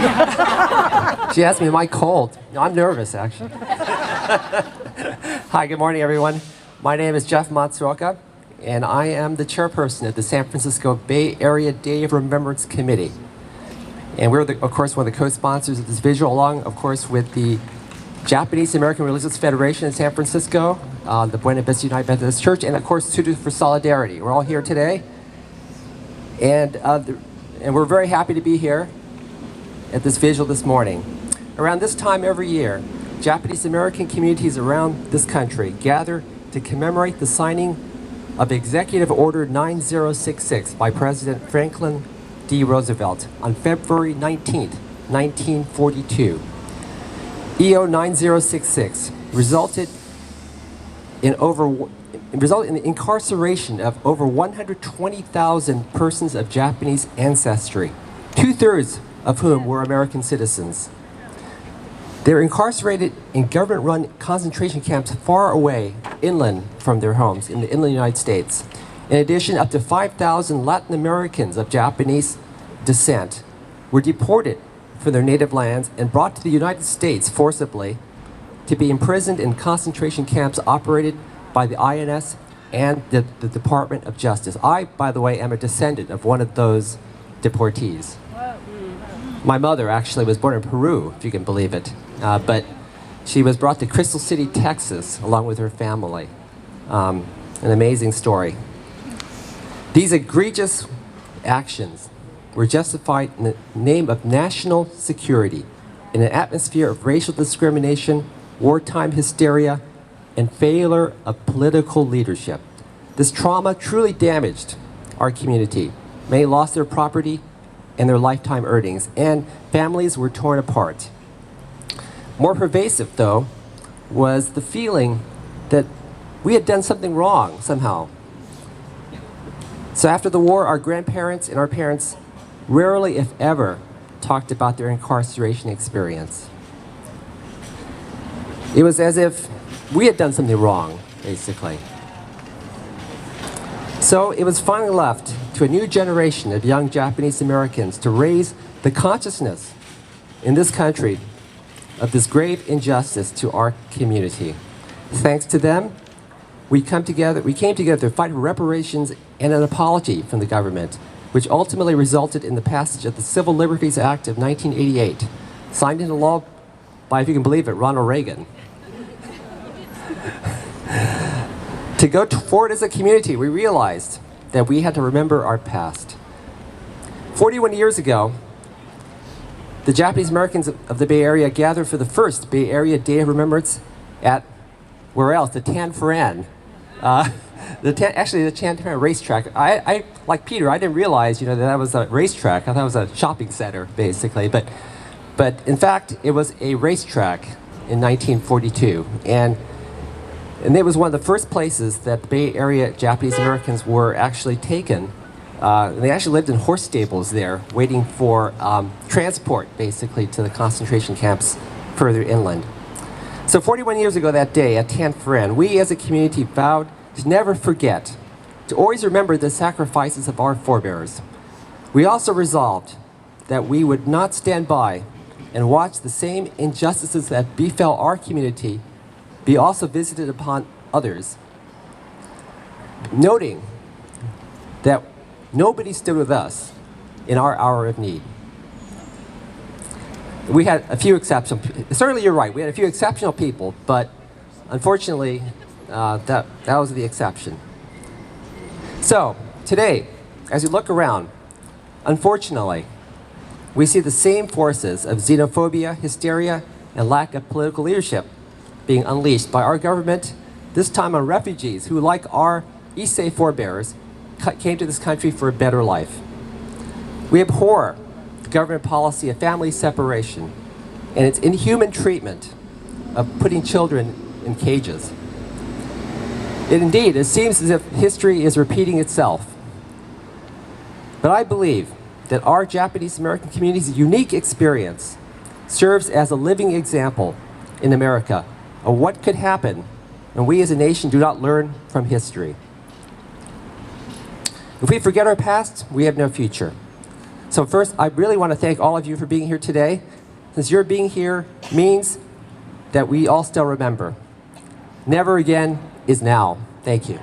She asked me, am I cold? No, I'm nervous, actually. Hi, good morning, everyone. My name is Jeff Matsuoka, and I am the chairperson of the San Francisco Bay Area Day of Remembrance Committee. And we're, of course, one of the co-sponsors of this Vigil, along, of course, with the Japanese American Religious Federation in San Francisco, the Buena Vista United Methodist Church, and, of course, Students for Solidarity. We're all here today, and we're very happy to be here at this vigil this morning. Around this time every year, Japanese American communities around this country gather to commemorate the signing of Executive Order 9066 by President Franklin D. Roosevelt on February 19, 1942. EO 9066 resulted in the incarceration of over 120,000 persons of Japanese ancestry, 2/3 of whom were American citizens. They're incarcerated in government-run concentration camps far away, inland from their homes in the inland United States. In addition, up to 5,000 Latin Americans of Japanese descent were deported from their native lands and brought to the United States forcibly to be imprisoned in concentration camps operated by the INS and the Department of Justice. I, by the way, am a descendant of one of those deportees. My mother actually was born in Peru, if you can believe it, but she was brought to Crystal City, Texas, along with her family. An amazing story. These egregious actions were justified in the name of national security in an atmosphere of racial discrimination, wartime hysteria, and failure of political leadership. This trauma truly damaged our community. Many lost their property and their lifetime earnings, and families were torn apart. More pervasive, though, was the feeling that we had done something wrong somehow. So after the war, our grandparents and our parents rarely, if ever, talked about their incarceration experience. It was as if we had done something wrong, basically. So it was finally left to a new generation of young Japanese Americans to raise the consciousness in this country of this grave injustice to our community. Thanks to them, we came together to fight for reparations and an apology from the government, which ultimately resulted in the passage of the Civil Liberties Act of 1988, signed into law by, if you can believe it, Ronald Reagan. To go forward as a community, we realized that we had to remember our past. 41 years ago, the Japanese Americans of the Bay Area gathered for the first Bay Area Day of Remembrance at, where else? The Tanforan. Actually, the Tanforan racetrack. I, like Peter, I didn't realize, that was a racetrack. I thought it was a shopping center, basically. But in fact, it was a racetrack in 1942. And it was one of the first places that the Bay Area Japanese Americans were actually taken. They actually lived in horse stables there, waiting for transport, basically, to the concentration camps further inland. So 41 years ago that day at Tanforan, we as a community vowed to never forget, to always remember the sacrifices of our forebears. We also resolved that we would not stand by and watch the same injustices that befell our community be also visited upon others, noting that nobody stood with us in our hour of need. We had a few exceptional, certainly you're right, we had a few exceptional people, but unfortunately, that was the exception. So, today, as we look around, unfortunately, we see the same forces of xenophobia, hysteria, and lack of political leadership being unleashed by our government, this time on refugees who, like our Issei forebears, came to this country for a better life. We abhor the government policy of family separation and its inhuman treatment of putting children in cages. It seems as if history is repeating itself. But I believe that our Japanese American community's unique experience serves as a living example in America of what could happen when we as a nation do not learn from history. If we forget our past, we have no future. So first, I really want to thank all of you for being here today, since your being here means that we all still remember. Never again is now. Thank you.